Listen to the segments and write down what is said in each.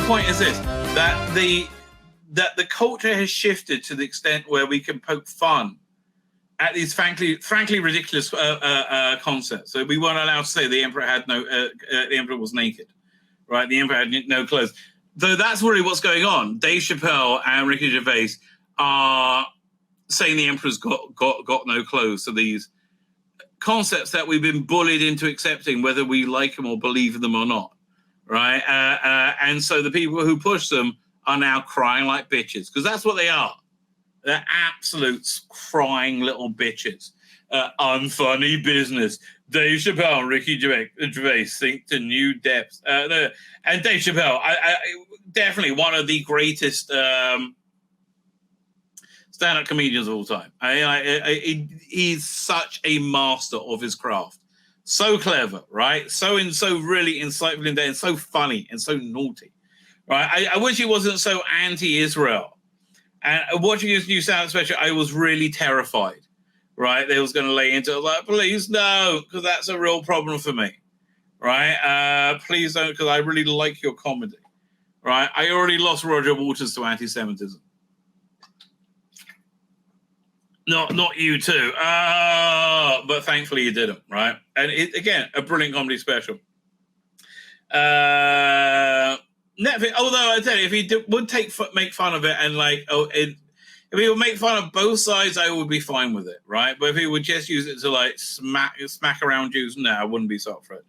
point is this: that the culture has shifted to the extent where we can poke fun at these frankly ridiculous concepts. So we weren't allowed to say the emperor had the emperor was naked, right? The emperor had no clothes. Though that's really what's going on. Dave Chappell and Ricky Gervais are saying the emperor's got no clothes. So these concepts that we've been bullied into accepting, whether we like them or believe in them or not, right? And so the people who push them are now crying like bitches, because that's what they are. They're absolute crying little bitches. Unfunny business. Dave Chappelle and Ricky Gervais sink to new depths. And Dave Chappelle, I definitely one of the greatest stand-up comedians of all time. He's such a master of his craft. So clever, right? So really insightful and so funny and so naughty, right? I wish he wasn't so anti-Israel. And watching his new stand-up special, I was really terrified, right? They was going to lay into it, like, please no, because that's a real problem for me, right? Please don't, because I really like your comedy, right? I already lost Roger Waters to anti-Semitism. Not you too, but thankfully you didn't, right? And again, a brilliant comedy special. Netflix, although I tell you, if he would make fun of it and if he would make fun of both sides, I would be fine with it, right? But if he would just use it to like smack around Jews, no, I wouldn't be so up for it.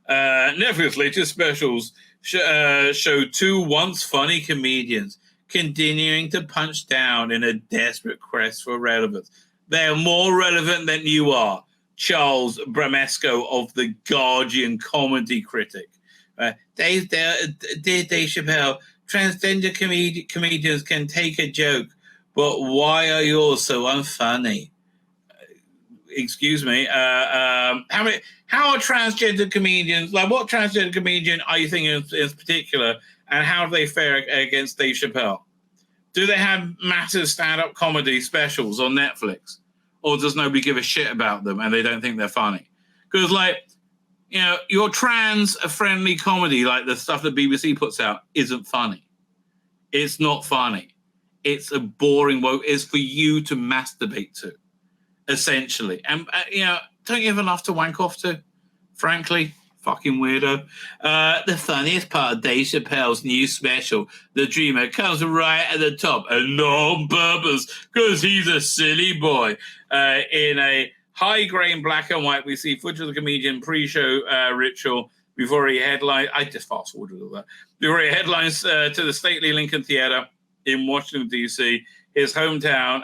Netflix latest specials show two once funny comedians continuing to punch down in a desperate quest for relevance. They are more relevant than you are. Charles Bramesco of The Guardian comedy critic. Dear Dave Chappelle, transgender comedians can take a joke, but why are you all so unfunny? Excuse me. How are transgender comedians, like what transgender comedian are you thinking in particular, and how do they fare against Dave Chappelle? Do they have massive stand-up comedy specials on Netflix? Or does nobody give a shit about them and they don't think they're funny? Because, your trans-friendly comedy, like the stuff that BBC puts out, isn't funny. It's not funny. It's a boring woke. It's for you to masturbate to, essentially. And, don't you have enough to wank off to? Frankly, fucking weirdo. The funniest part of Dave Chappelle's new special, The Dreamer, comes right at the top, and not on purpose, because he's a silly boy. In a high-grain black and white, we see footage of the comedian pre-show ritual before he headlines. I just fast-forwarded all that. Before he headlines to the stately Lincoln Theater in Washington, D.C., his hometown,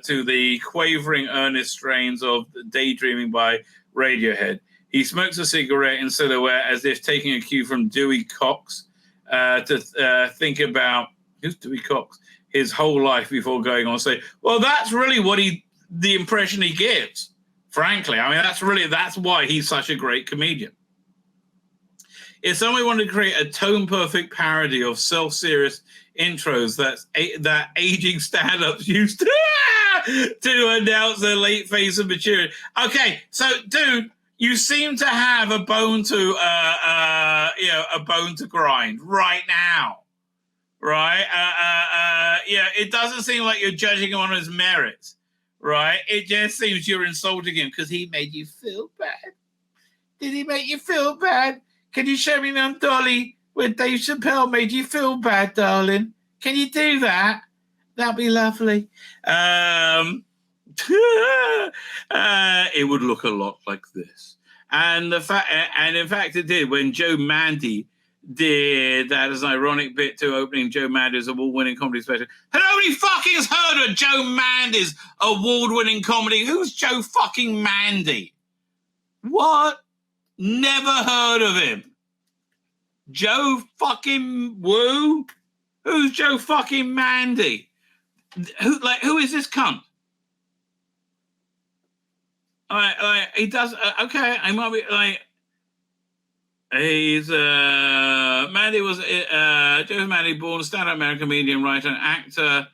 to the quavering, earnest strains of Daydreaming by Radiohead. He smokes a cigarette in silhouette as if taking a cue from Dewey Cox to think about, who's Dewey Cox, his whole life before going on stage. Well, that's really the impression he gives, frankly. I mean, that's why he's such a great comedian. If somebody wanted to create a tone-perfect parody of self-serious intros that aging stand-ups used to announce their late phase of maturity. Okay, so, dude, you seem to have a bone to grind right now, right? It doesn't seem like you're judging him on his merits, right? It just seems you're insulting him because he made you feel bad. Did he make you feel bad? Can you show me them, Dolly, where Dave Chappelle made you feel bad, darling? Can you do that? That'd be lovely. It would look a lot like this. And in fact, it did. When Joe Mandy did that as an ironic bit to opening Joe Mandy's award-winning comedy special. Nobody fucking has heard of Joe Mandy's award-winning comedy. Who's Joe fucking Mandy? What? Never heard of him. Joe fucking Woo? Who's Joe fucking Mandy? Who is this cunt? He does okay. I might be he's Mandy was Joe Mandy, born stand-up American comedian, writer, and actor.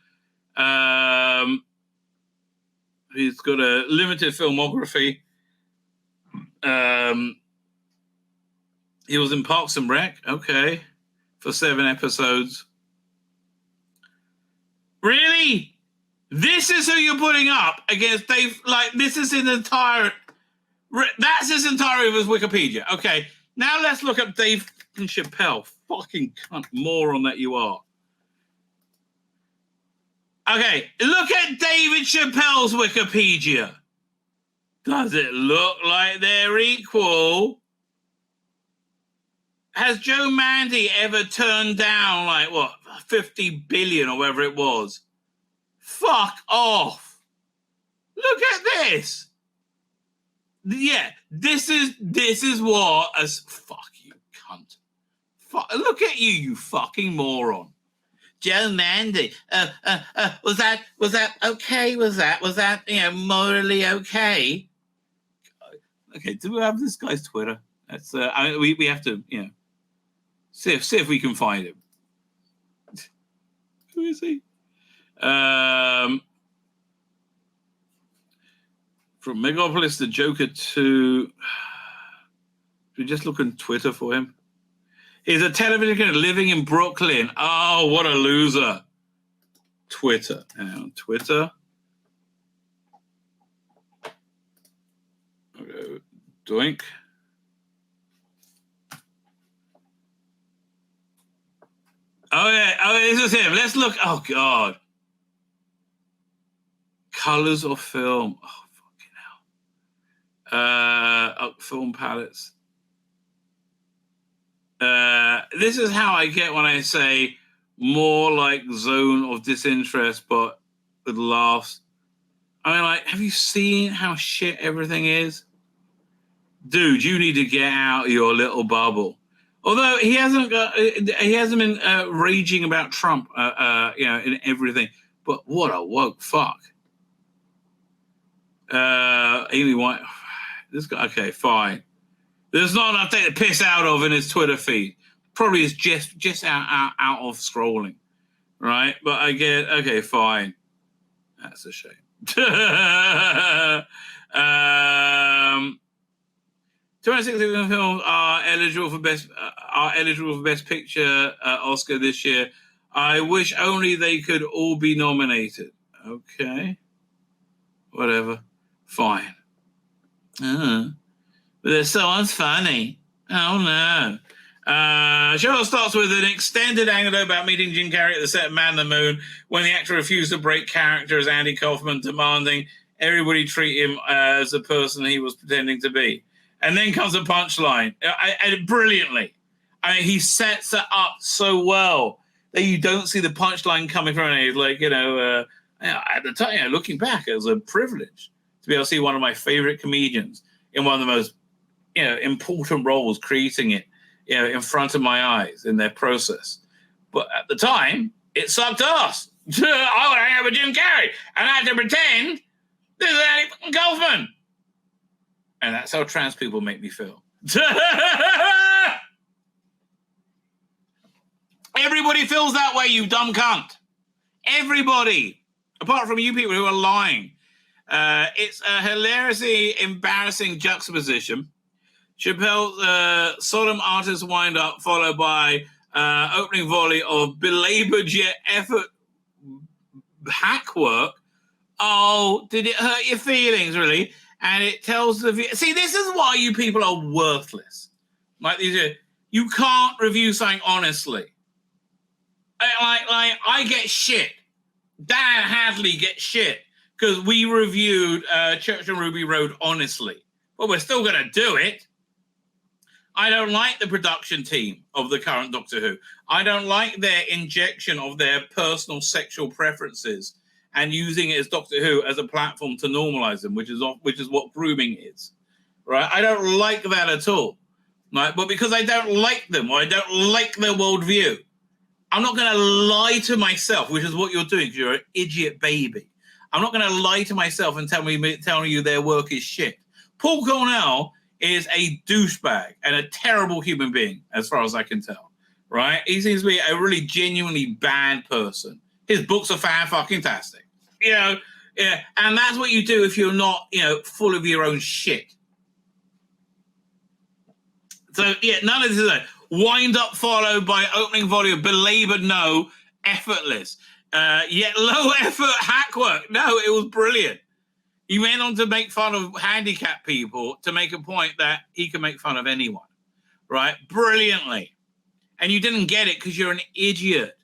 He's got a limited filmography. He was in Parks and Rec. Okay, for 7 episodes. Really? This is who you're putting up against Dave? Like, this is his entire... That's his entire of his Wikipedia. Okay, now let's look up Dave Chappell. Fucking cunt moron that you are. Okay, look at David Chappell's Wikipedia. Does it look like they're equal? Has Joe Mandy ever turned down, like, what, 50 billion or whatever it was? Fuck off. Look at this. Yeah, this is what as fuck you cunt. Fuck, look at you, you fucking moron. Joe Mandy. Was that okay? Was that morally okay? Okay, do we have this guy's Twitter? That's we have to see if we can find him. Who is he? From Megapolis the Joker to... We just look on Twitter for him. He's a television living in Brooklyn. Oh, what a loser. Twitter. Twitter. Okay. Doink. Oh, yeah. Oh, this is him. Let's look. Oh, God. Colors of film. Oh, film palettes. This is how I get when I say more like zone of disinterest, but with laughs. I mean, like, have you seen how shit everything is? Dude, you need to get out of your little bubble. Although he hasn't been raging about Trump, in everything. But what a woke fuck. Amy White. This guy, okay, fine. There's not enough thing to piss out of in his Twitter feed. Probably is just out of scrolling, right? But I get, okay, fine. That's a shame. 260 films are eligible for best picture Oscar this year. I wish only they could all be nominated. Okay, whatever, fine. But they're so unfunny. Oh no. Show starts with an extended anecdote about meeting Jim Carrey at the set of Man on the Moon when the actor refused to break character as Andy Kaufman, demanding everybody treat him as the person he was pretending to be. And then comes a punchline, brilliantly. I mean, he sets it up so well that you don't see the punchline coming from it. Like, at the time, looking back, it was a privilege to be able to see one of my favorite comedians in one of the most, important roles, creating it, in front of my eyes in their process. But at the time, it sucked ass. I would hang out with Jim Carrey, and I had to pretend this is Andy Kaufman. And that's how trans people make me feel. Everybody feels that way, you dumb cunt. Everybody. Apart from you people who are lying. It's a hilariously embarrassing juxtaposition. Chappell's solemn artist wind-up followed by opening volley of belabored yet effort hack work. Oh, did it hurt your feelings, really? And it tells the... See, this is why you people are worthless. Like, you can't review something honestly. I get shit. Dan Hadley gets shit because we reviewed Church on Ruby Road honestly. But we're still going to do it. I don't like the production team of the current Doctor Who. I don't like their injection of their personal sexual preferences and using it as Doctor Who as a platform to normalize them, which is what grooming is, right? I don't like that at all, right? But because I don't like them or I don't like their worldview, I'm not going to lie to myself, which is what you're doing because you're an idiot baby. I'm not going to lie to myself and telling you their work is shit. Paul Cornell is a douchebag and a terrible human being, as far as I can tell, right? He seems to be a really genuinely bad person. His books are fan-fucking-tastic, yeah. And that's what you do if you're not, full of your own shit. So, yeah, none of this is like, Wind up followed by opening volley of belabored no, effortless. Yet low effort hack work. No, it was brilliant. He went on to make fun of handicapped people to make a point that he can make fun of anyone, right? Brilliantly. And you didn't get it because you're an idiot.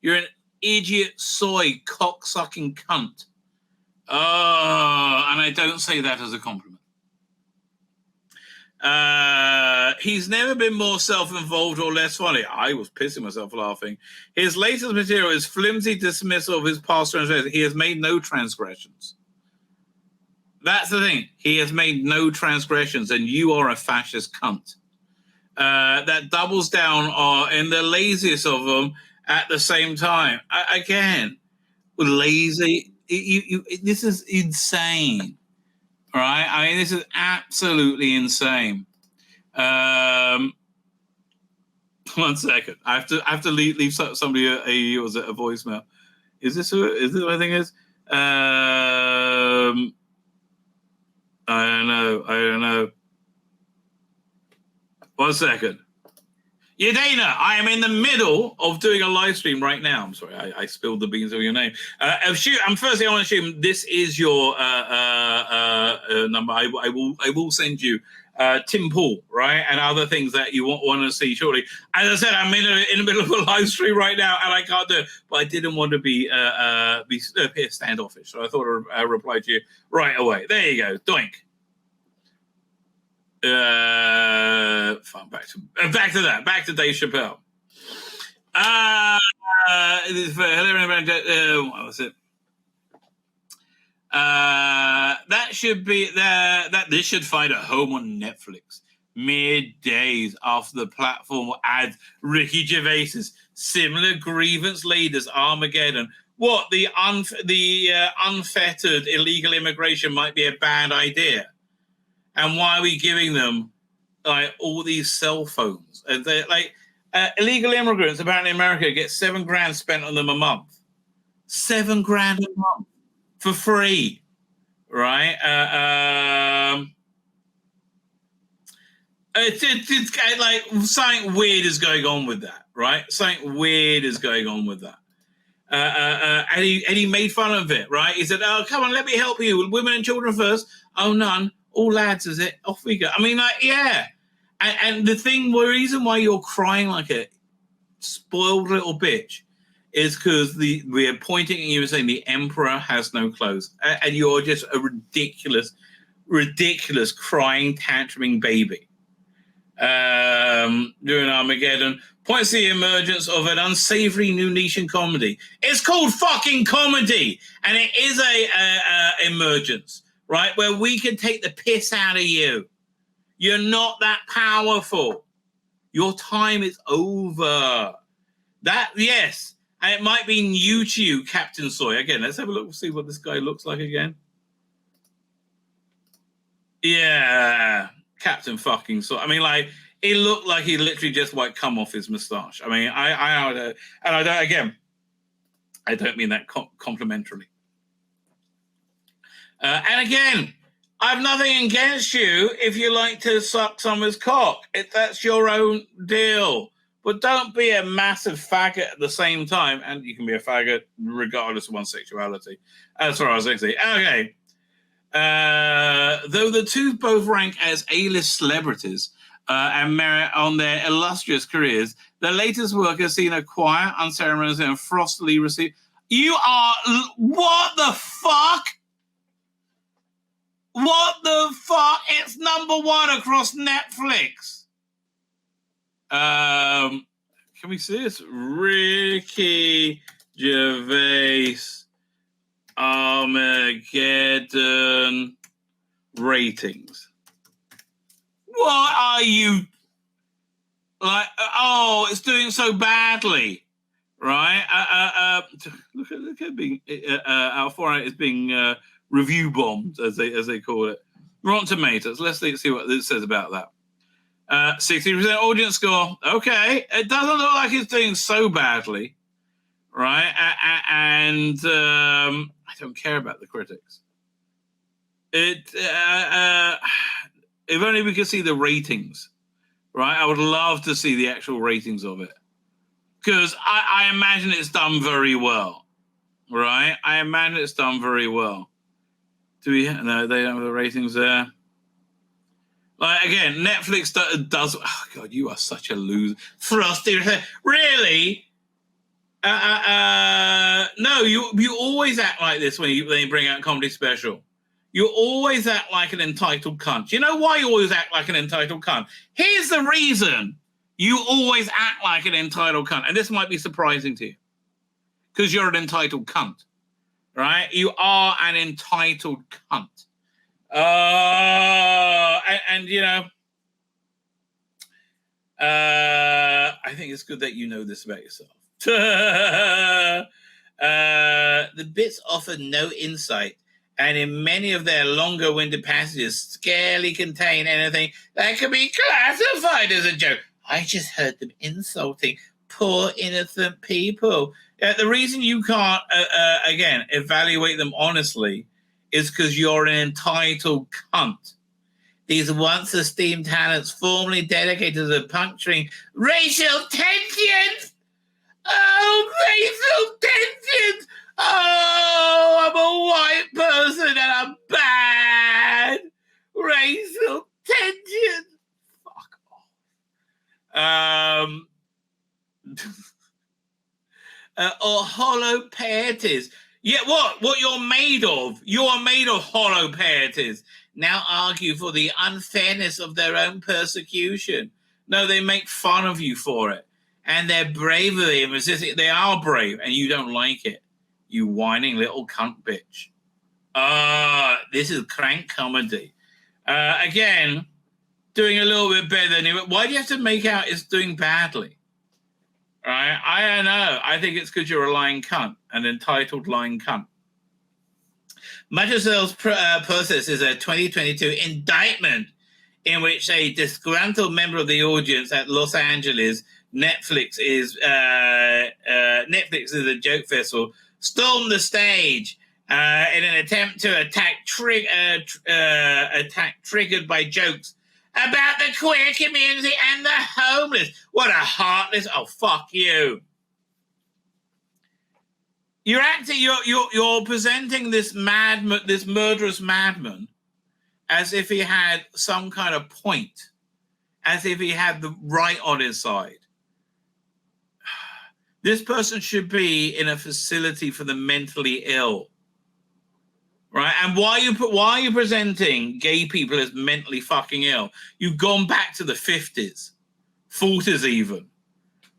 You're an idiot, soy, cock-sucking cunt. Oh, and I don't say that as a compliment. He's never been more self-involved or less funny. I was pissing myself laughing. His latest material is flimsy dismissal of his past transgressions. He has made no transgressions. That's the thing. He has made no transgressions, and you are a fascist cunt. That doubles down in the laziest of them at the same time. Again, lazy. This is insane, right? I mean, this is absolutely insane. 1 second. I have to leave somebody a voicemail. Is this what I think it is? I don't know. 1 second. Yeah, Dana, I am in the middle of doing a live stream right now. I'm sorry, I spilled the beans of your name. Firstly, I want to assume this is your number. I will send you Tim Pool, right, and other things that you want to see shortly. As I said, I'm in the middle of a live stream right now, and I can't do it. But I didn't want to be standoffish, so I thought I'd reply to you right away. There you go, doink. Fine, back to that. Back to Dave Chappell. What was it? That should be that this should find a home on Netflix. Mere days after the platform will add Ricky Gervais's similar grievance leaders Armageddon. What the unfettered illegal immigration might be a bad idea. And why are we giving them like all these cell phones? And they illegal immigrants apparently in America get $7,000 spent on them a month. $7,000 a month for free, right? It's like something weird is going on with that, right? Something weird is going on with that. And he made fun of it, right? He said, "Oh, come on, let me help you. Women and children first. Oh, none. All lads, is it? Off we go." I mean, like, yeah. And the reason why you're crying like a spoiled little bitch is because we're pointing at you and saying the emperor has no clothes. And you're just a ridiculous crying, tantruming baby. During Armageddon, points to the emergence of an unsavory new niche in comedy. It's called fucking comedy, and it is a emergence, right? Where we can take the piss out of you. You're not that powerful. Your time is over. That, yes, and it might be new to you, Captain Soy. Again, let's have a look, see what this guy looks like again. Yeah, Captain fucking Soy. I mean, like, it looked like he literally just like come off his moustache. I mean, I don't mean that complimentarily. And again, I have nothing against you if you like to suck someone's cock. That's your own deal. But don't be a massive faggot at the same time. And you can be a faggot regardless of one's sexuality. As far as I say. Okay. Though the two both rank as A-list celebrities and merit on their illustrious careers, the latest work has seen a quiet, unceremonious, and frostily received. You are... What the fuck? What the fuck? It's #1 across Netflix. Can we see this? Ricky Gervais Armageddon ratings. What are you like? Oh, it's doing so badly, right? Look at being our foreign is being review bombed, as they call it. Rotten Tomatoes. Let's see what it says about that. 60% audience score. Okay, it doesn't look like it's doing so badly, right? And I don't care about the critics. If only we could see the ratings, right? I would love to see the actual ratings of it. Because I imagine it's done very well, right? I imagine it's done very well. No, they don't have the ratings there. Like, again, Netflix does... Oh, God, you are such a loser. Frosty. Really? No, you always act like this when you bring out a comedy special. You always act like an entitled cunt. You know why you always act like an entitled cunt? Here's the reason you always act like an entitled cunt. And this might be surprising to you. Because you're an entitled cunt. Right? You are an entitled cunt. And you know, I think it's good that you know this about yourself. The bits offer no insight, and in many of their longer-winded passages scarcely contain anything that can be classified as a joke. I just heard them insulting poor innocent people. The reason you can't, again, evaluate them honestly is because you're an entitled cunt. These once esteemed talents formerly dedicated to puncturing racial tensions. Oh, racial tensions! Oh, I'm a white person and I'm bad. Racial tensions. Fuck off. Or hollow pieties. Yeah, what you're made of? You are made of hollow pieties. Now argue for the unfairness of their own persecution. No, they make fun of you for it. And their bravery and resisting, they are brave, and you don't like it. You whining little cunt bitch. This is crank comedy. Again, doing a little bit better than you. Why do you have to make out it's doing badly? Right? I don't know. I think it's because you're a lying cunt, an entitled lying cunt. Mattershall's process is a 2022 indictment in which a disgruntled member of the audience at Los Angeles Netflix is a joke festival, stormed the stage in an attempt to attack triggered by jokes about the queer community and the homeless. What a heartless! Oh, fuck you! You're acting. You're presenting this murderous madman as if he had some kind of point, as if he had the right on his side. This person should be in a facility for the mentally ill, right? And why are you presenting gay people as mentally fucking ill? You've gone back to the 50s, 40s even,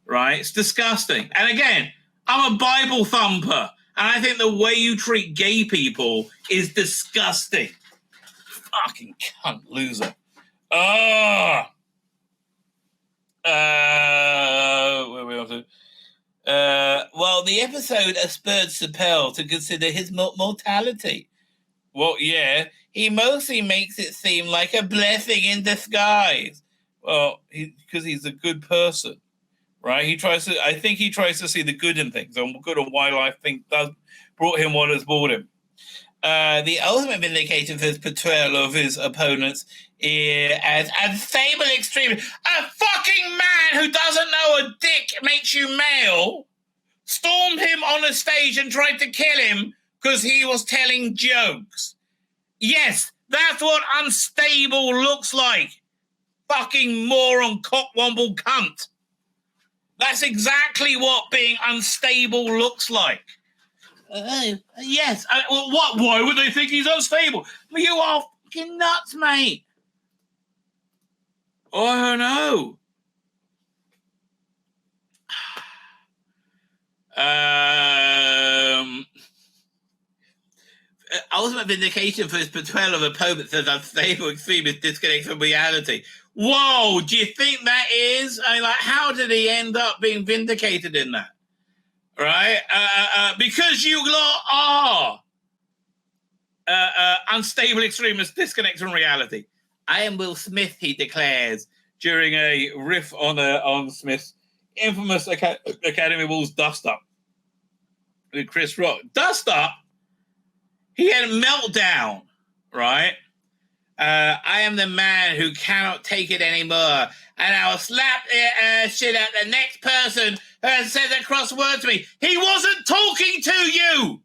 right? It's disgusting. And again, I'm a Bible thumper, and I think the way you treat gay people is disgusting. Fucking cunt loser. Where are we on to? Well, the episode spurred Chappell to consider his mortality. Well, yeah, he mostly makes it seem like a blessing in disguise. Well, because he's a good person, right? I think he tries to see the good in things, and good on why life brought him what has brought him. The ultimate vindication for his portrayal of his opponents as unstable extremists. A fucking man who doesn't know a dick makes you male stormed him on a stage and tried to kill him because he was telling jokes. Yes, that's what unstable looks like. Fucking moron, cockwomble cunt. That's exactly what being unstable looks like. Yes. What? Why would they think he's unstable? You are fucking nuts, mate. Oh, I don't know. Ultimate vindication for his portrayal of opponents as unstable extremists disconnected from reality. Whoa, do you think that is? How did he end up being vindicated in that? Right? Because you lot are unstable extremists disconnected from reality. I am Will Smith, he declares during a riff on Smith's infamous Academy Awards dust-up with Chris Rock. Dust-up? He had a meltdown, right? I am the man who cannot take it anymore, and I will slap the shit out the next person who says a cross word to me. He wasn't talking to you.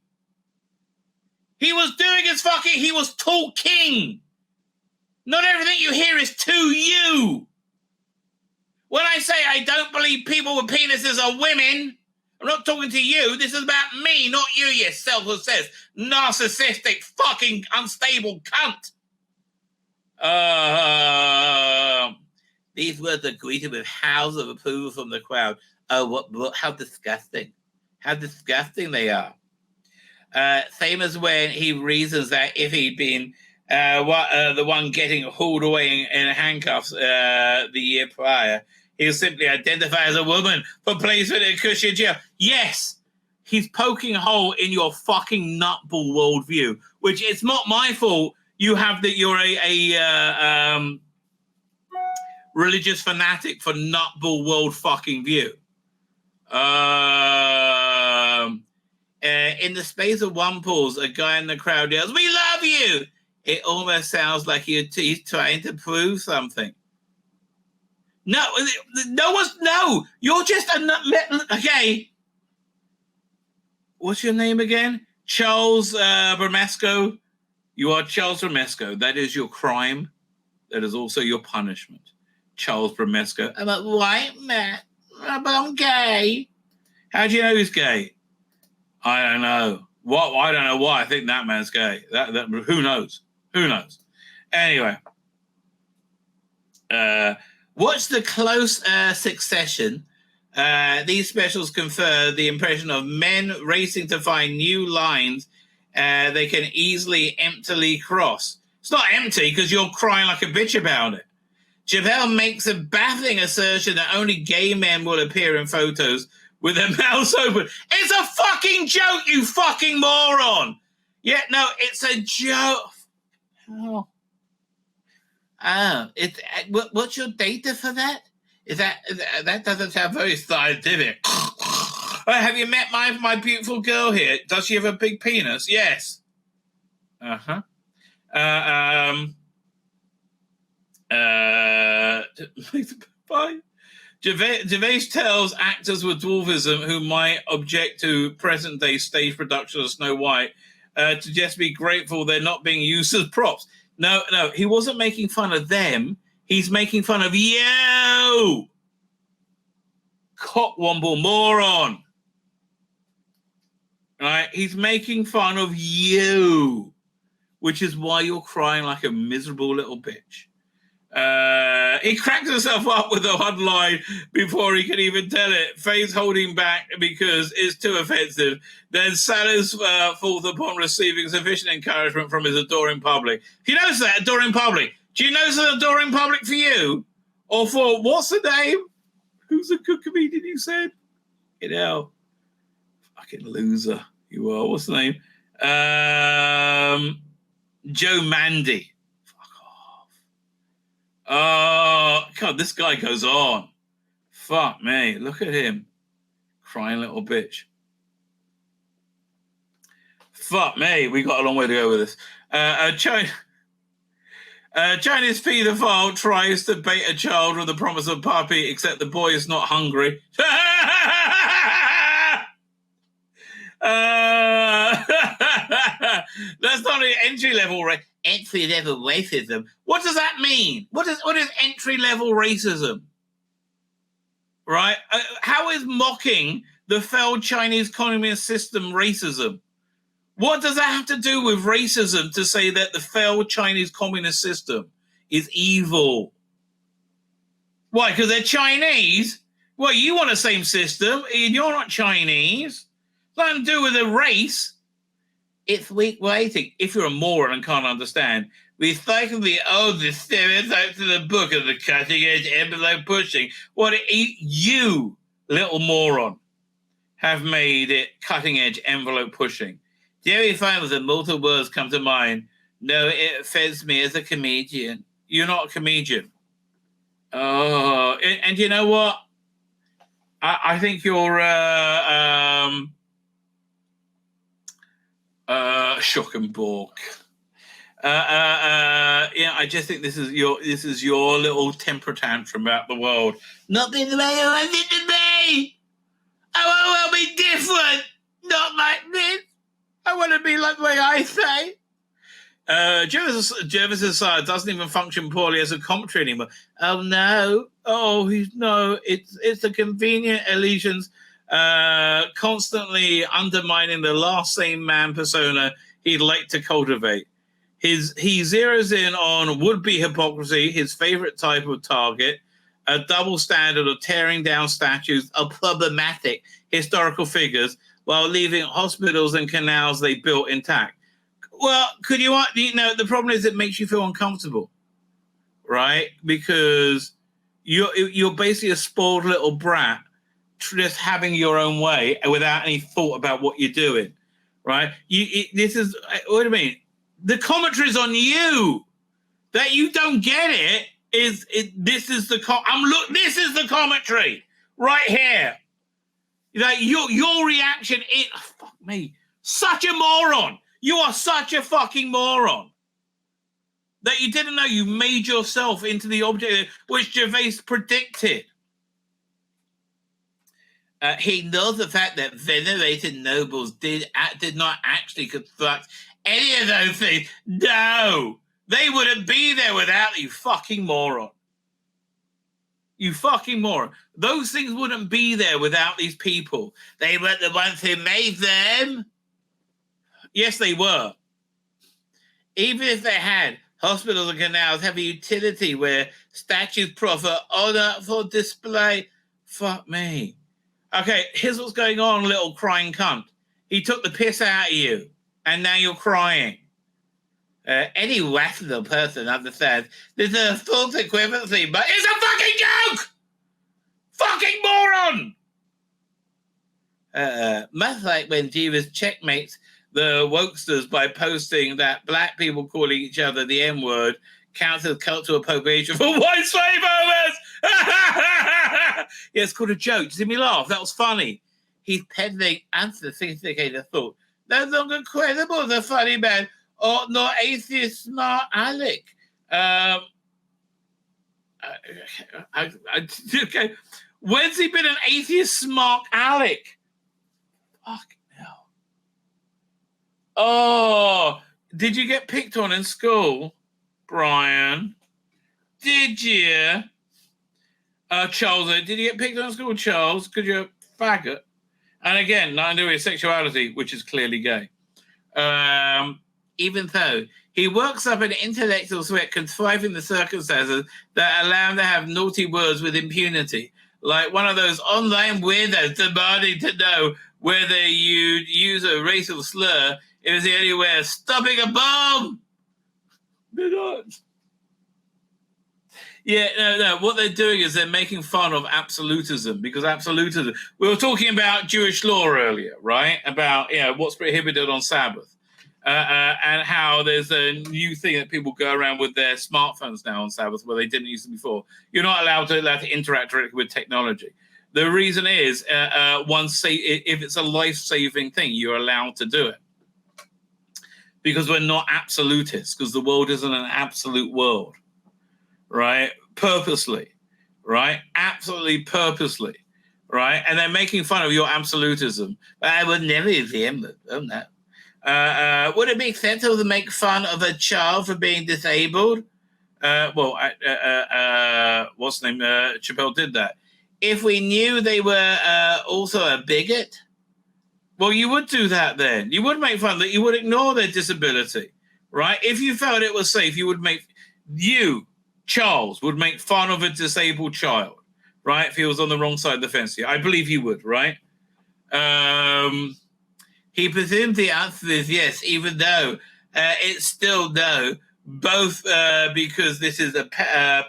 He was doing his fucking. He was talking. Not everything you hear is to you. When I say I don't believe people with penises are women, I'm not talking to you. This is about me, not you, you self-obsessed, narcissistic, fucking unstable cunt. These words are greeted with howls of approval from the crowd. Oh, what how disgusting. How disgusting they are. Same as when he reasons that if he'd been the one getting hauled away in handcuffs the year prior, he'll simply identify as a woman for placement in cushion jail. Yes, he's poking a hole in your fucking nutball worldview, which it's not my fault you have that you're a religious fanatic for nutball world fucking view. In the space of one pause, a guy in the crowd yells, "We love you!" It almost sounds like he's trying to prove something. No, you're just okay. What's your name again? Charles Bramesco. You are Charles Bramesco. That is your crime. That is also your punishment. Charles Bramesco. I'm a white man, but I'm gay. How do you know he's gay? I don't know. I don't know why I think that man's gay. Who knows? Who knows? Anyway. Watch the close succession. These specials confer the impression of men racing to find new lines they can easily, emptily cross. It's not empty because you're crying like a bitch about it. Chappell makes a baffling assertion that only gay men will appear in photos with their mouths open. It's a fucking joke, you fucking moron! Yeah, no, it's a joke. Oh. What's your data for that? That doesn't sound very scientific. Have you met my beautiful girl here? Does she have a big penis? Yes. Bye. Gervais tells actors with dwarfism who might object to present-day stage production of Snow White to just be grateful they're not being used as props. No, he wasn't making fun of them. He's making fun of you! Cockwomble moron! Right? He's making fun of you, which is why you're crying like a miserable little bitch. He cracks himself up with the one line before he can even tell it. Faye's holding back because it's too offensive. Then Sally's falls upon receiving sufficient encouragement from his adoring public. Do you notice that, adoring public? Do you notice an adoring public for you? Or for, what's the name? Who's a good comedian you said? You know, fucking loser you are. What's the name? Joe Mandy. Oh, God, this guy goes on. Fuck me. Look at him. Crying little bitch. Fuck me. We got a long way to go with this. Chinese paedophile tries to bait a child with the promise of puppy, except the boy is not hungry. That's not an entry-level entry-level racism. What does that mean? What is entry-level racism? Right? How is mocking the failed Chinese communist system racism? What does that have to do with racism to say that the failed Chinese communist system is evil? Why? Because they're Chinese? Well, you want the same system, and you're not Chinese. Nothing to do with a race. It's weak waiting. If you're a moron and can't understand, recycle the oldest stereotypes of the book of the cutting-edge envelope pushing. What you, little moron, have made it cutting-edge envelope pushing. Jerry finds that multiple words come to mind. No, it offends me as a comedian. You're not a comedian. Oh, and you know what? I think you're Schockenborg. I just think this is your little temper tantrum about the world not being the way I want it to be. I want to be different, not like this. I want to be like the way I say. Gervais' side doesn't even function poorly as a commentary anymore. Oh no! It's a convenient allegiance, constantly undermining the last sane man persona he'd like to cultivate. He zeroes in on would-be hypocrisy, his favorite type of target, a double standard of tearing down statues of problematic historical figures while leaving hospitals and canals they built intact. Well, the problem is it makes you feel uncomfortable, right? Because you're basically a spoiled little brat just having your own way without any thought about what you're doing, right? What do you mean? The commentary's on you. That you don't get it this is the commentary right here. Like your reaction is fuck me, such a moron. You are such a fucking moron that you didn't know you made yourself into the object which Gervais predicted. He knows the fact that venerated nobles did not actually construct any of those things. No, they wouldn't be there without you, fucking moron. You fucking moron. Those things wouldn't be there without these people. They weren't the ones who made them. Yes, they were. Even if they had, hospitals and canals have a utility where statues proffer honor for display. Fuck me. Okay, here's what's going on, little crying cunt. He took the piss out of you, and now you're crying. Any rational person understands there's a false equivalency, but it's a fucking joke! Fucking moron! Much like when Jeeves checkmates the wokesters by posting that black people calling each other the N-word counts as cultural appropriation for white slave owners! Yeah, it's called a joke. Did you see me laugh? That was funny. He's peddling unsophisticated thought. No longer credible as a funny man or nor atheist smart aleck. Okay. When's he been an atheist smart aleck? Fuck no. Oh, did you get picked on in school, Brian? Did you? Charles, did you get picked on in school, Charles? Because you're a faggot. And again, nothing to do with sexuality, which is clearly gay. Even though he works up an intellectual sweat contriving the circumstances that allow him to have naughty words with impunity, like one of those online weirdos demanding to know whether you'd use a racial slur if it's the only way of stopping a bomb. They're not. Yeah, no. What they're doing is they're making fun of absolutism, because absolutism. We were talking about Jewish law earlier, right? About what's prohibited on Sabbath, and how there's a new thing that people go around with their smartphones now on Sabbath, where they didn't use them before. You're not allowed to interact directly with technology. The reason is, if it's a life-saving thing, you're allowed to do it, because we're not absolutists, because the world isn't an absolute world. Right? Purposely. Right? Absolutely purposely. Right? And they're making fun of your absolutism. I would never use the M-word. Oh, no. Would it make sense to make fun of a child for being disabled? What's the name? Chappell did that. If we knew they were also a bigot, well, you would do that then. You would make fun of that. You would ignore their disability. Right? If you felt it was safe, Charles would make fun of a disabled child, right? If he was on the wrong side of the fence. I believe he would, right? He presumes the answer is yes, even though it's still no, both because this is a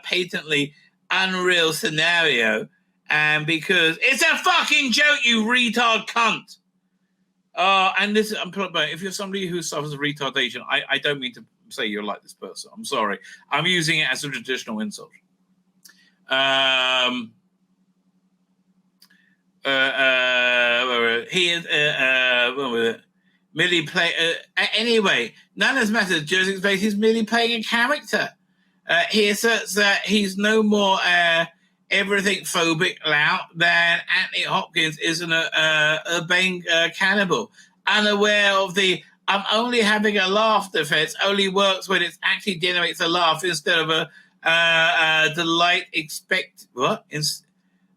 patently unreal scenario and because it's a fucking joke, you retard cunt. And this, if you're somebody who suffers retardation, I don't mean to say you're like this person. I'm sorry. I'm using it as a traditional insult. He is. merely play. Anyway, none of this matters. Joseph Space is merely playing a character. He asserts that he's no more everything phobic lout than Anthony Hopkins is an urbane cannibal, unaware of the "I'm only having a laugh" defense. Only works when it actually generates a laugh instead of a delight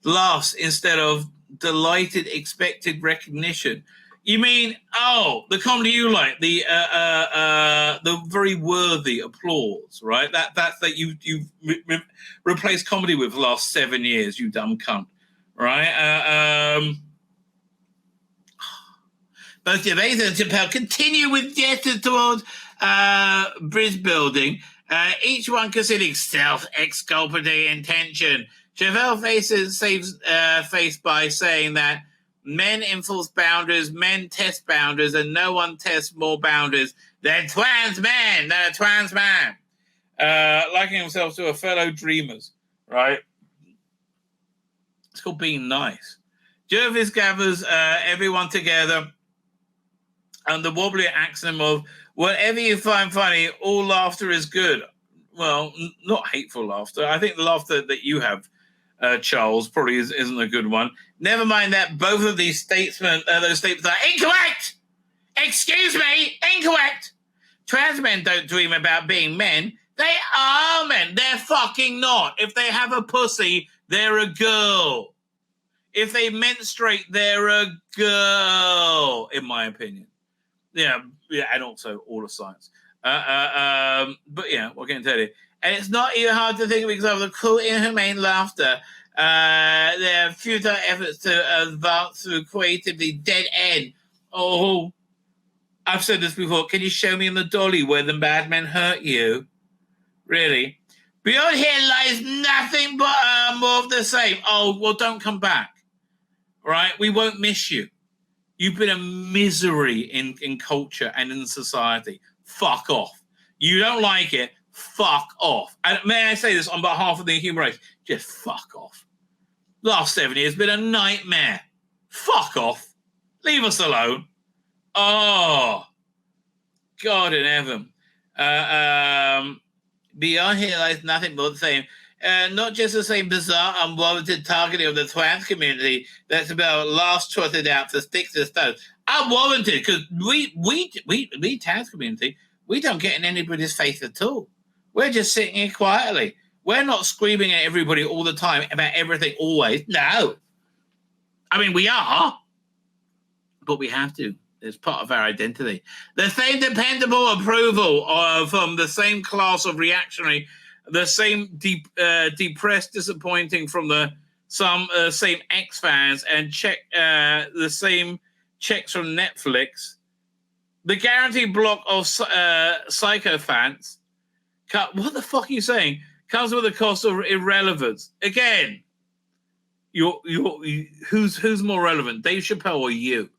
laughs instead of delighted expected recognition. You mean, the comedy you like, the very worthy applause, right? That's that you replaced comedy with the last 7 years, you dumb cunt, right? Both Gervais and Chappell continue with gestures towards bridge building, each one considering self-exculpatory intention. Chappell saves face by saying that men enforce boundaries, men test boundaries, and no one tests more boundaries than trans man. Liking himself to a fellow dreamers, right? It's called being nice. Gervais gathers everyone together and the wobbly axiom of whatever you find funny, all laughter is good. Well, not hateful laughter. I think the laughter that you have, Charles, probably isn't a good one. Never mind that both of these those statements are incorrect. Excuse me, incorrect. Trans men don't dream about being men. They are men. They're fucking not. If they have a pussy, they're a girl. If they menstruate, they're a girl, in my opinion. Yeah, and also all of science. But yeah, what can I tell you? And it's not even hard to think of examples of cool, inhumane laughter. There are futile efforts to advance through creatively dead end. Oh, I've said this before. Can you show me in the dolly where the bad men hurt you? Really? Beyond here lies nothing but more of the same. Oh, well, don't come back. Right? We won't miss you. You've been a misery in culture and in society. Fuck off. You don't like it, fuck off. And may I say this on behalf of the human race? Just fuck off. Last 7 years has been a nightmare. Fuck off. Leave us alone. Oh, God in heaven. Beyond here lies nothing but the same. Not just the same bizarre, unwarranted targeting of the trans community that's about last trotted out for sticks and stones. Unwarranted, because we trans community, we don't get in anybody's face at all. We're just sitting here quietly. We're not screaming at everybody all the time about everything always. No. I mean, we are, but we have to. It's part of our identity. The same dependable approval from the same class of reactionary, the same depressed, disappointing from the same X fans and the same checks from Netflix. The guaranteed block of psychophants. What the fuck are you saying? Comes with a cost of irrelevance. Again, who's more relevant, Dave Chappelle or you?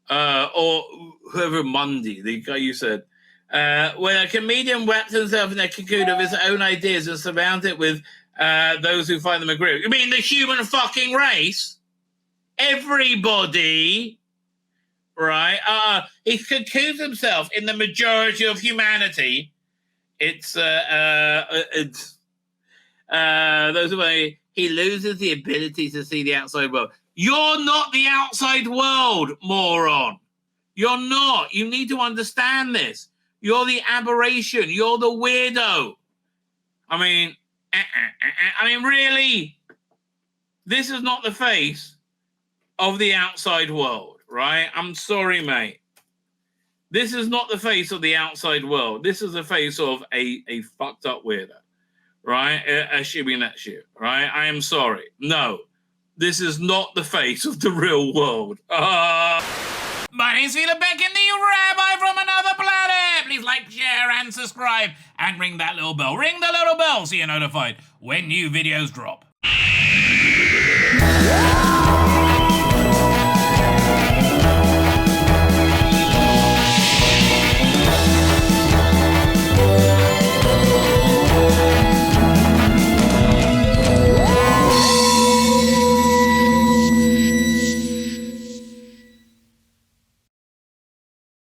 Or whoever Mundy, the guy you said. When a comedian wraps himself in a cocoon of his own ideas and surrounds it with those who find them agreeable. You mean the human fucking race? Everybody, right? He cocoons himself in the majority of humanity. It's those who he loses the ability to see the outside world. You're not the outside world, moron. You're not. You need to understand this. You're the aberration. You're the weirdo. I mean, really? This is not the face of the outside world, right? I'm sorry, mate. This is not the face of the outside world. This is the face of a fucked up weirdo, right? Assuming that's you, right? I am sorry. No, this is not the face of the real world. My name's Tzvi Lebetkin, the Rabbi from another planet. Please like, share, and subscribe, and ring that little bell. Ring the little bell so you're notified when new videos drop.